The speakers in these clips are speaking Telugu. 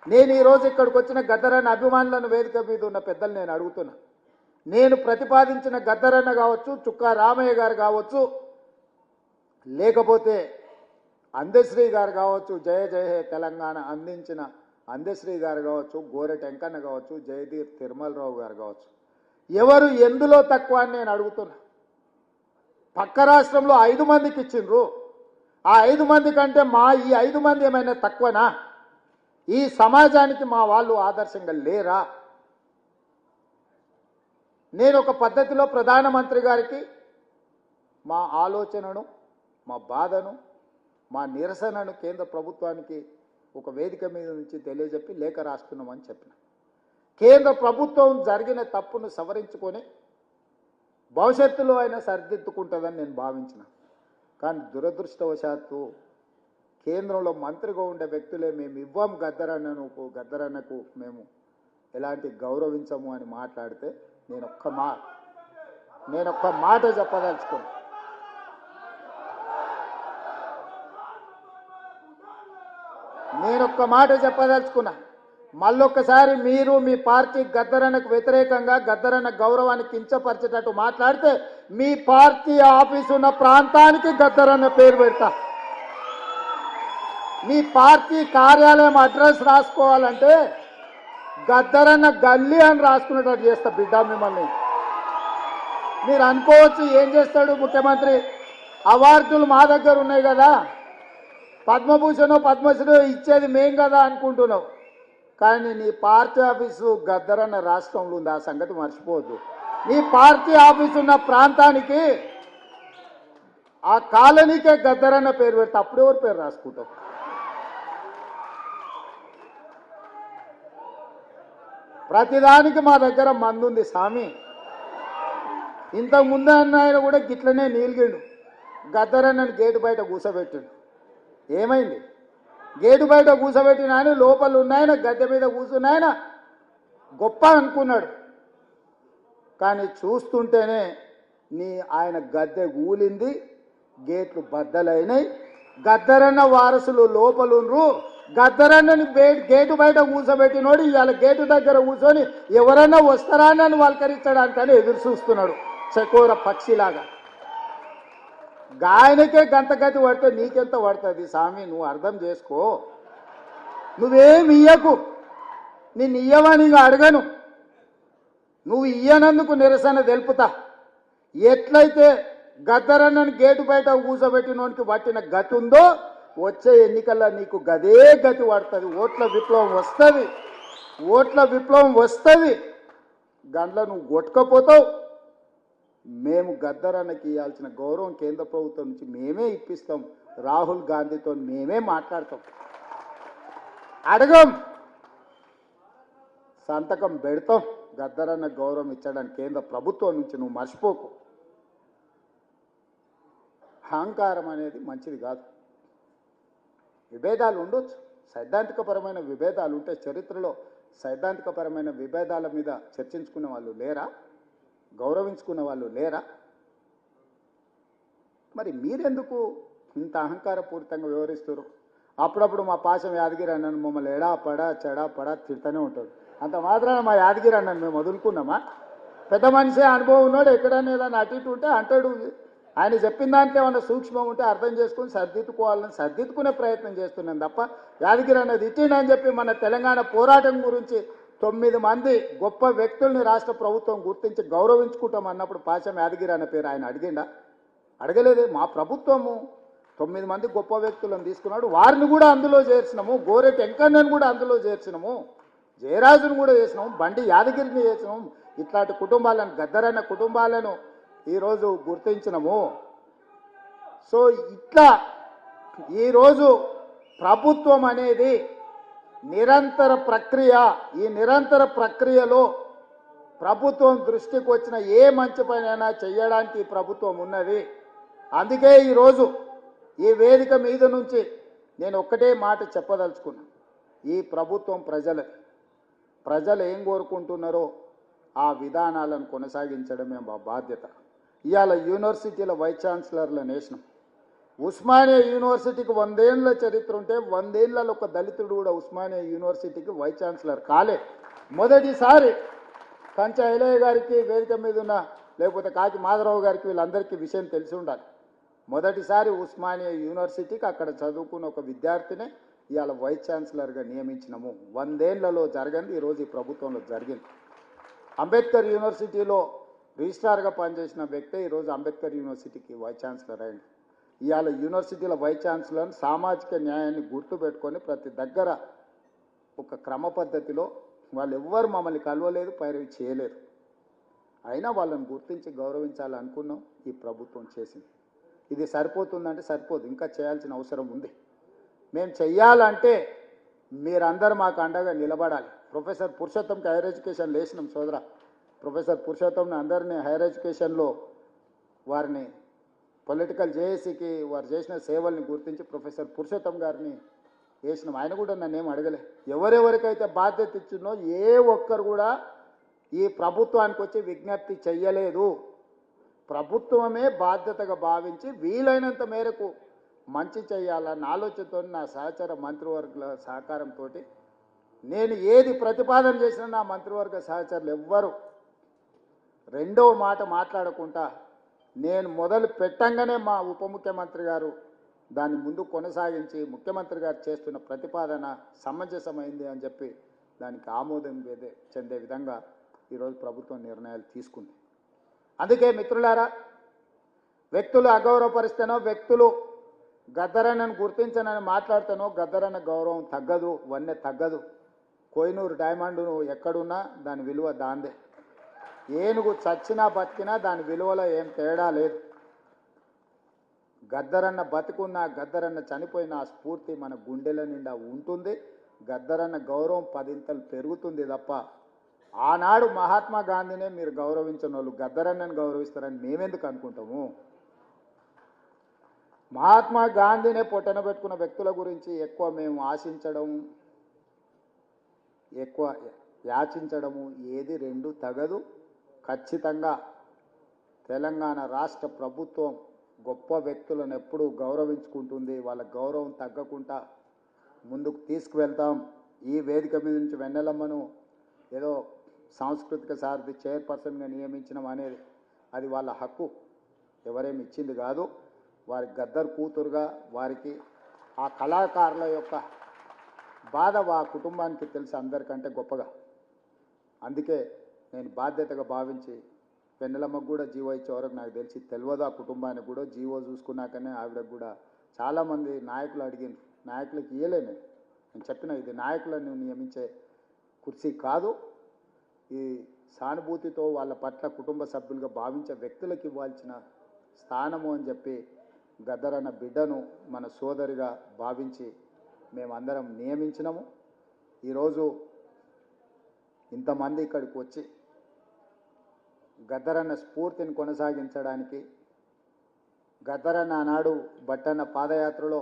నేను ఈరోజు ఇక్కడికి వచ్చిన గద్దరన్న అభిమానులను వేదిక మీద ఉన్న పెద్దలు నేను అడుగుతున్నా. నేను ప్రతిపాదించిన గద్దరన్న కావచ్చు, చుక్కా రామయ్య గారు కావచ్చు, లేకపోతే అందశ్రీ గారు కావచ్చు, జయ జయ హే తెలంగాణ అందించిన అందశ్రీ గారు కావచ్చు, గోరెట వెంకన్న కావచ్చు, జయదీప్ తిరుమలరావు గారు కావచ్చు, ఎవరు ఎందులో తక్కువ అని నేను అడుగుతున్నా. పక్క రాష్ట్రంలో 5 మందికి ఇచ్చిండ్రు. ఆ 5 మంది కంటే ఈ 5 మంది ఏమైనా తక్కువనా? ఈ సమాజానికి మా వాళ్ళు ఆదర్శంగా లేరా? నేను ఒక పద్ధతిలో ప్రధానమంత్రి గారికి మా ఆలోచనను, మా బాధను, మా నిరసనను కేంద్ర ప్రభుత్వానికి ఒక వేదిక మీద నుంచి తెలియజెప్పి లేఖ రాస్తున్నామని చెప్పిన. కేంద్ర ప్రభుత్వం జరిగిన తప్పును సవరించుకొని భవిష్యత్తులో అయినా సరిదిద్దుకుంటుందని నేను భావించిన. కానీ దురదృష్టవశాత్తు కేంద్రంలో మంత్రిగా ఉండే వ్యక్తులే మేము ఇవ్వం గద్దరన్నకు మేము ఎలాంటి గౌరవించము అని మాట్లాడితే నేను ఒక్క మాట చెప్పదలుచుకున్నా. మళ్ళొక్కసారి మీరు మీ పార్టీ గద్దరన్నకు వ్యతిరేకంగా గద్దరన్న గౌరవాన్ని కించపరిచేటట్టు మాట్లాడితే మీ పార్టీ ఆఫీసు ఉన్న ప్రాంతానికి గద్దరన్న పేరు పెడతా. మీ పార్టీ కార్యాలయం అడ్రస్ రాసుకోవాలంటే గద్దరన్న గల్లీ అని రాసుకునేటట్టు చేస్తా బిడ్డ మిమ్మల్ని. మీరు అనుకోవచ్చు ఏం చేస్తాడు ముఖ్యమంత్రి, అవార్డులు మా దగ్గర ఉన్నాయి కదా, పద్మభూషణ్ పద్మశ్రీ ఇచ్చేది మేం కదా అనుకుంటున్నావు. కానీ నీ పార్టీ ఆఫీసు గద్దరన్న రాష్ట్రంలో ఉంది, ఆ సంగతి మర్చిపోవద్దు. నీ పార్టీ ఆఫీసు ఉన్న ప్రాంతానికి ఆ కాలనీకే గద్దరన్న పేరు పెడితే అప్పుడు ఎవరు పేరు రాసుకుంటావు? ప్రతిదానికి మా దగ్గర మందు ఉంది స్వామి. ఇంతకు ముందు ఆయన కూడా గిట్లనే నీలిగిండు, గద్దరన్నని గేటు బయట కూర్చోబెట్టిండు. ఏమైంది? గేటు బయట కూర్చోబెట్టిన ఆయన లోపల ఉన్నాయన గద్దె మీద కూర్చున్నాయన గొప్ప అనుకున్నాడు. కానీ చూస్తుంటేనే ఆయన గద్దె కూలింది, గేట్లు బద్దలైనాయి. గద్దరన్న వారసులు లోపలుండ్రు. గద్దరన్నని గేటు బయట కూర్చోబెట్టినోడు ఇవాళ గేటు దగ్గర కూర్చొని ఎవరన్నా వస్తారా అని వాళ్ళకరించడానికని ఎదురు చూస్తున్నాడు చకోర పక్షిలాగా. గాయనకే గంతగతి పడితే నీకెంత పడుతుంది స్వామి? నువ్వు అర్థం చేసుకో. నువ్వేమి ఇయ్యకు, నిన్ను ఇయ్యవని అడగను. నువ్వు ఇయ్యనందుకు నిరసన తెలుపుతా. ఎట్లయితే గద్దరన్నని గేటు బయట కూర్చోబెట్టినోనికి పట్టిన గతి ఉందో వచ్చే ఎన్నికల్లో నీకు గదే గతి పడుతుంది. ఓట్ల విప్లవం వస్తుంది. గండ్ల నువ్వు కొట్టుకపోతావు. మేము గద్దరన్నకి ఇవ్వాల్సిన గౌరవం కేంద్ర ప్రభుత్వం నుంచి మేమే ఇప్పిస్తాం. రాహుల్ గాంధీతో మేమే మాట్లాడతాం. అడగం, సంతకం పెడతాం. గద్దరన్న గౌరవం ఇచ్చడానికి కేంద్ర ప్రభుత్వం నుంచి నువ్వు మర్చిపోకు. అహంకారం అనేది మంచిది కాదు. విభేదాలు ఉండొచ్చు, సైద్ధాంతికపరమైన విభేదాలు ఉంటే. చరిత్రలో సైద్ధాంతికపరమైన విభేదాల మీద చర్చించుకునే వాళ్ళు లేరా? గౌరవించుకునే వాళ్ళు లేరా? మరి మీరెందుకు ఇంత అహంకారపూరితంగా వ్యవహరిస్తారు? అప్పుడప్పుడు మా పాశం యాదగిరి అన్నను మమ్మల్ని ఎడా పడా చెడా పడా తిడుతూనే ఉంటాడు. అంత మాత్రాన మా యాదగిరి అన్నను మేము వదులుకున్నామా? పెద్ద మనిషి అనుభవం ఉన్నాడు, ఎక్కడైనా ఏదైనా అటు ఇటు ఉంటే అంటాడు. ఆయన చెప్పిన దాంట్లో ఏమన్నా సూక్ష్మం ఉంటే అర్థం చేసుకుని సర్దిద్దుకునే ప్రయత్నం చేస్తున్నాం తప్ప యాదగిరి అన్నది ఇచ్చిండని చెప్పి మన తెలంగాణ పోరాటం గురించి 9 మంది గొప్ప వ్యక్తుల్ని రాష్ట్ర ప్రభుత్వం గుర్తించి గౌరవించుకుంటాం అన్నప్పుడు పాశం యాదగిరి అన్న పేరు ఆయన అడిగిండా? అడగలేదే. మా ప్రభుత్వము 9 మంది గొప్ప వ్యక్తులను తీసుకున్నాడు, వారిని కూడా అందులో చేర్చినాము. గోరెట వెంకన్నను కూడా అందులో చేర్చినాము, జయరాజును కూడా చేసినాము, బండి యాదగిరిని చేసినాము. ఇట్లాంటి కుటుంబాలను, గద్దరన్న కుటుంబాలను ఈరోజు గుర్తించినము. సో ఇట్లా ఈరోజు ప్రభుత్వం అనేది నిరంతర ప్రక్రియ. ఈ నిరంతర ప్రక్రియలో ప్రభుత్వం దృష్టికి వచ్చిన ఏ మంచి పనైనా చేయడానికి ప్రభుత్వం ఉన్నది. అందుకే ఈరోజు ఈ వేదిక మీద నుంచి నేను ఒక్కటే మాట చెప్పదలుచుకున్నా. ఈ ప్రభుత్వం ప్రజలు ఏం కోరుకుంటున్నారో ఆ విధానాలను కొనసాగించడమే మా బాధ్యత. ఇవాళ యూనివర్సిటీల వైస్ ఛాన్సలర్లను వేసినాం. ఉస్మానియా యూనివర్సిటీకి 100 ఏళ్ల చరిత్ర ఉంటే 100 ఏళ్లలో ఒక దళితుడు కూడా ఉస్మానియా యూనివర్సిటీకి వైస్ ఛాన్సలర్ కాలే. మొదటిసారి కంచా ఐలయ్య గారికి వేదిక మీద ఉన్న లేకపోతే కాకి మాధవరావు గారికి వీళ్ళందరికీ విషయం తెలిసి ఉండాలి. మొదటిసారి ఉస్మానియా యూనివర్సిటీకి అక్కడ చదువుకున్న ఒక విద్యార్థినే ఇవాళ వైస్ ఛాన్సలర్గా నియమించినాము. 100 ఏళ్లలో జరగంది ఈరోజు ఈ ప్రభుత్వంలో జరిగింది. అంబేద్కర్ యూనివర్సిటీలో రిజిస్ట్రార్గా పనిచేసిన వ్యక్తే ఈరోజు అంబేద్కర్ యూనివర్సిటీకి వైస్ ఛాన్సలర్ అయింది. ఇవాళ యూనివర్సిటీల వైస్ ఛాన్సలర్ సామాజిక న్యాయాన్ని గుర్తుపెట్టుకొని ప్రతి దగ్గర ఒక క్రమ పద్ధతిలో వాళ్ళు ఎవ్వరు మమ్మల్ని కలవలేదు, పైరవి చేయలేరు. అయినా వాళ్ళని గుర్తించి గౌరవించాలనుకున్నాం, ఈ ప్రభుత్వం చేసింది. ఇది సరిపోతుందంటే సరిపోదు, ఇంకా చేయాల్సిన అవసరం ఉంది. మేము చెయ్యాలంటే మీరందరూ మాకు అండగా నిలబడాలి. ప్రొఫెసర్ పురుషోత్తంకి హైయర్ ఎడ్యుకేషన్ లేచినాం సోదర. ప్రొఫెసర్ పురుషోత్తంని అందరినీ హైయర్ ఎడ్యుకేషన్లో వారిని పొలిటికల్ జేఏసీకి వారు చేసిన సేవల్ని గుర్తించి ప్రొఫెసర్ పురుషోత్తం గారిని వేసినాం. ఆయన కూడా నన్నేం అడగలే. ఎవరెవరికైతే బాధ్యత ఇచ్చినో ఏ ఒక్కరు కూడా ఈ ప్రభుత్వానికి వచ్చి విజ్ఞప్తి చెయ్యలేదు. ప్రభుత్వమే బాధ్యతగా భావించి వీలైనంత మేరకు మంచి చేయాలన్న ఆలోచనతో నా సహచర మంత్రివర్గ సహకారంతో నేను ఏది ప్రతిపాదన చేసినా నా మంత్రివర్గ సహచరులు ఎవ్వరు రెండో మాట మాట్లాడకుండా నేను మొదలు పెట్టంగానే మా ఉప ముఖ్యమంత్రి గారు దాన్ని ముందు కొనసాగించి ముఖ్యమంత్రి గారు చేస్తున్న ప్రతిపాదన సమంజసమైంది అని చెప్పి దానికి ఆమోదం చెందే విధంగా ఈరోజు ప్రభుత్వం నిర్ణయాలు తీసుకుంది. అందుకే మిత్రులారా, వ్యక్తులు అగౌరవపరిస్తేనో వ్యక్తులు గద్దరన్నను గుర్తించనని మాట్లాడితేనో గద్దరన్న గౌరవం తగ్గదు, వన్నె తగ్గదు. కోహినూరు డైమండ్ ఎక్కడున్నా దాని విలువ దాందే. ఏనుగు చచ్చినా బతికినా దాని విలువలో ఏం తేడా లేదు. గద్దరన్న బతికున్నా గద్దరన్న చనిపోయిన ఆ స్ఫూర్తి మన గుండెల నిండా ఉంటుంది. గద్దరన్న గౌరవం 10 ఇంతలు పెరుగుతుంది తప్ప ఆనాడు మహాత్మా గాంధీనే మీరు గౌరవించిన వాళ్ళు గద్దరన్నను గౌరవిస్తారని మేమెందుకు అనుకుంటాము? మహాత్మా గాంధీనే పొట్టన పెట్టుకున్న వ్యక్తుల గురించి ఎక్కువ మేము ఆశించడం, ఎక్కువ యాచించడము ఏది రెండు తగదు. ఖచ్చితంగా తెలంగాణ రాష్ట్ర ప్రభుత్వం గొప్ప వ్యక్తులను ఎప్పుడూ గౌరవించుకుంటుంది. వాళ్ళ గౌరవం తగ్గకుండా ముందుకు తీసుకువెళ్తాం. ఈ వేదిక మీద నుంచి వెన్నెలమ్మను ఏదో సాంస్కృతిక సారథి చైర్పర్సన్గా నియమించడం అనేది అది వాళ్ళ హక్కు, ఎవరేమి ఇచ్చింది కాదు. వారి గద్దర్ కూతురుగా వారికి ఆ కళాకారుల యొక్క బాధ ఆ కుటుంబానికి తెలిసి అందరికంటే గొప్పగా. అందుకే నేను బాధ్యతగా భావించి వెన్నెలమ్మకు కూడా జీవో ఇచ్చే వరకు నాకు తెలిసి తెలియదు. ఆ కుటుంబానికి కూడా జీవో చూసుకున్నాకనే ఆవిడకు కూడా చాలామంది నాయకులు అడిగినారు. నాయకులకు ఇయ్యలేను నేను చెప్పిన, ఇది నాయకులను నియమించే కుర్చీ కాదు, ఈ సానుభూతితో వాళ్ళ పట్ల కుటుంబ సభ్యులుగా భావించే వ్యక్తులకు ఇవ్వాల్సిన స్థానము అని చెప్పి గద్దరన్న బిడ్డను మన సోదరిగా భావించి మేమందరం నియమించినాము. ఈరోజు ఇంతమంది ఇక్కడికి వచ్చి గద్దరన్న స్ఫూర్తిని కొనసాగించడానికి, గద్దరన్న ఆనాడు బట్టన్న పాదయాత్రలో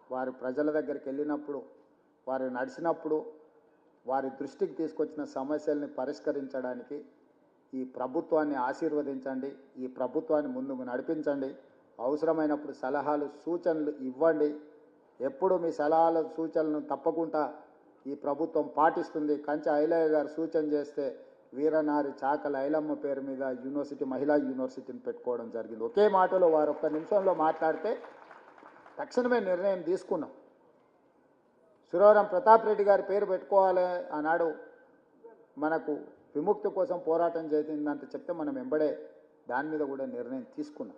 వారు ప్రజల దగ్గరికి వెళ్ళినప్పుడు, వారు నడిచినప్పుడు వారి దృష్టికి తీసుకొచ్చిన సమస్యల్ని పరిష్కరించడానికి ఈ ప్రభుత్వాన్ని ఆశీర్వదించండి, ఈ ప్రభుత్వాన్ని ముందుకు నడిపించండి. అవసరమైనప్పుడు సలహాలు సూచనలు ఇవ్వండి. ఎప్పుడు మీ సలహాలు సూచనలను తప్పకుండా ఈ ప్రభుత్వం పాటిస్తుంది. కంచా ఐలయ్య గారు సూచన చేస్తే వీరనారి చాకల ఐలమ్మ పేరు మీద యూనివర్సిటీ, మహిళా యూనివర్సిటీని పెట్టుకోవడం జరిగింది. ఒకే మాటలో వారు ఒక్క నిమిషంలో మాట్లాడితే తక్షణమే నిర్ణయం తీసుకున్నాం. సురవరం ప్రతాప్ రెడ్డి గారి పేరు పెట్టుకోవాలి, ఆనాడు మనకు విముక్తి కోసం పోరాటం చేసిందంటే చెప్తే మనం వెంబడే దాని మీద కూడా నిర్ణయం తీసుకున్నాం.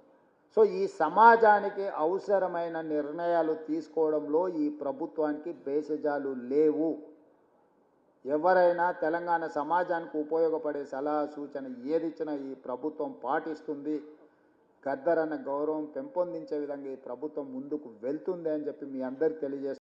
సో ఈ సమాజానికి అవసరమైన నిర్ణయాలు తీసుకోవడంలో ఈ ప్రభుత్వానికి భేషజాలు లేవు. ఎవరైనా తెలంగాణ సమాజానికి ఉపయోగపడే సలహా సూచన ఏదిచ్చినా ఈ ప్రభుత్వం పాటిస్తుంది. గద్దరన్న గౌరవం పెంపొందించే విధంగా ఈ ప్రభుత్వం ముందుకు వెళ్తుంది అని చెప్పి మీ అందరికీ తెలియజేస్తుంది.